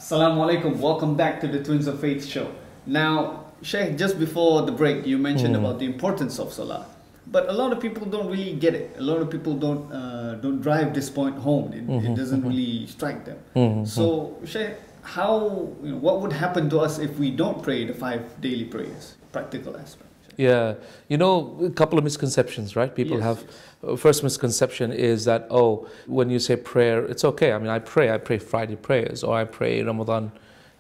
Assalamu alaikum, welcome back to the Twins of Faith show. Now, Sheikh, just before the break, you mentioned about the importance of Salah. But a lot of people don't really get it. A lot of people don't drive this point home. It doesn't really strike them. So, Sheikh, what would happen to us if we don't pray the 5 daily prayers? Practical aspect. Yeah, a couple of misconceptions, right? People have, first misconception is that, when you say prayer, it's okay. I mean, I pray Friday prayers, or I pray Ramadan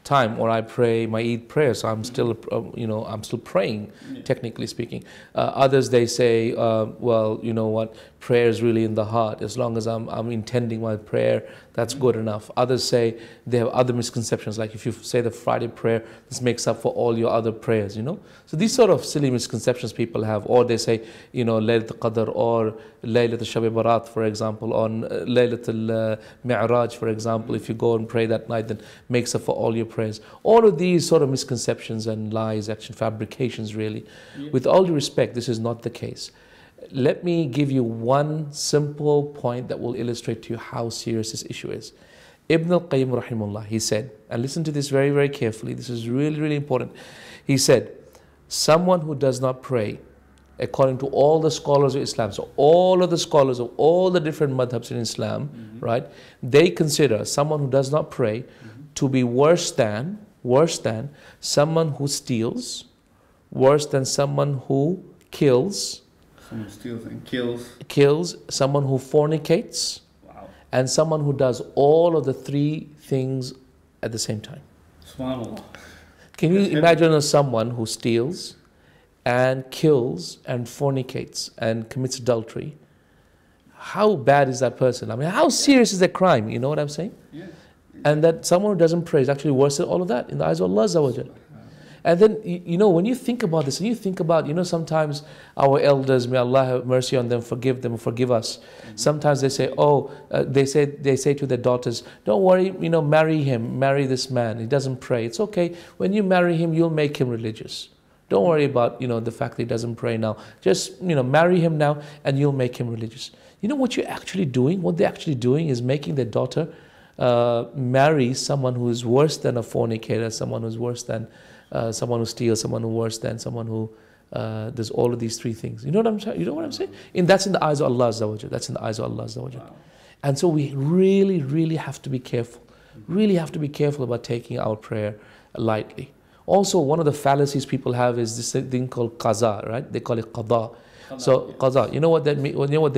time, or I pray my Eid prayers. So I'm still, I'm still praying, technically speaking. Others, they say, well, you know what, prayer is really in the heart. As long as I'm intending my prayer, that's good enough. Others say they have other misconceptions, like if you say the Friday prayer, this makes up for all your other prayers, So these sort of silly misconceptions people have, or they say, Laylat al-Qadr, or Laylat al-Shab Barat, for example, on Laylat al-Mi'raj, for example, if you go and pray that night, then makes up for all your prayers. All of these sort of misconceptions and lies, actually fabrications really. With all due respect, this is not the case. Let me give you one simple point that will illustrate to you how serious this issue is. Ibn al-Qayyim rahimahullah, he said, and listen to this very, very carefully, this is really, really important. He said, someone who does not pray, according to all the scholars of Islam, so all of the scholars of all the different madhabs in Islam, right, they consider someone who does not pray to be worse than someone who steals, worse than someone who kills, someone steals and kills, someone who fornicates, and someone who does all of the 3 things at the same time. SubhanAllah. Can you imagine someone who steals and kills and fornicates and commits adultery? How bad is that person? I mean, how serious is that crime? You know what I'm saying? Yeah. And that someone who doesn't pray is actually worse than all of that in the eyes of Allah Azza wa Jal. And then, when you think about this, and you think about, sometimes our elders, may Allah have mercy on them, forgive them, forgive us. Sometimes they say, they say to their daughters, don't worry, marry him, marry this man. He doesn't pray. It's okay. When you marry him, you'll make him religious. Don't worry about, the fact that he doesn't pray now. Just, marry him now and you'll make him religious. You know what you're actually doing? What they're actually doing is making their daughter marry someone who is worse than a fornicator, someone who's worse than someone who steals, someone who worse than someone who does all of these 3 things. You know what I'm saying? You know what I'm saying? And that's in the eyes of Allah Azza wa Jal. That's in the eyes of Allah Azza wa Jal. And so we really, really have to be careful. Really have to be careful about taking our prayer lightly. Also, one of the fallacies people have is this thing called qaza, right? They call it qada. So qaza, you know what they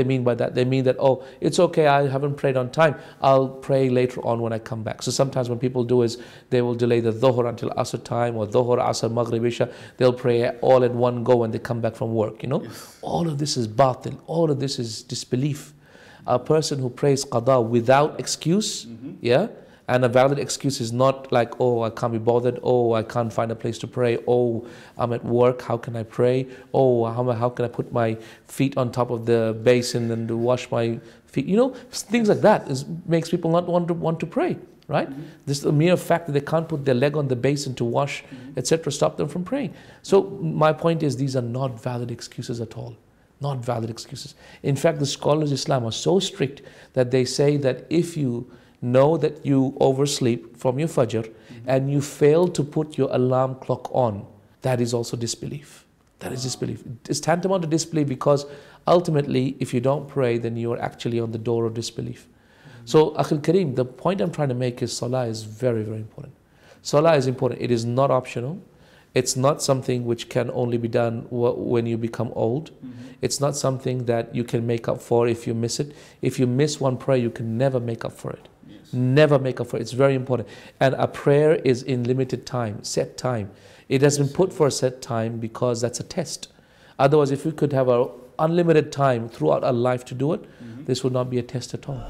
mean by that? They mean that, it's okay, I haven't prayed on time, I'll pray later on when I come back. So sometimes what people do is they will delay the dhuhr until asr time, or dhuhr, asr, maghrib, isha. They'll pray all at one go when they come back from work, All of this is batil, all of this is disbelief. A person who prays qada without excuse, and a valid excuse is not like, I can't be bothered, I can't find a place to pray, I'm at work, how can I pray, how can I put my feet on top of the basin and wash my feet, things like that makes people not want to pray, right? This is the mere fact that they can't put their leg on the basin to wash, etc., stop them from praying. So my point is, these are not valid excuses at all. Not valid excuses. In fact, the scholars of Islam are so strict that they say that if you know that you oversleep from your fajr and you fail to put your alarm clock on, that is also disbelief. That is disbelief. It's tantamount to disbelief, because ultimately, if you don't pray, then you are actually on the door of disbelief. So, Akhil Kareem, the point I'm trying to make is Salah is very, very important. Salah is important. It is not optional. It's not something which can only be done when you become old. It's not something that you can make up for if you miss it. If you miss one prayer, you can never make up for it. Never make up for it. It's very important. And a prayer is in limited time, set time. It has been put for a set time because that's a test. Otherwise, if we could have an unlimited time throughout our life to do it, this would not be a test at all.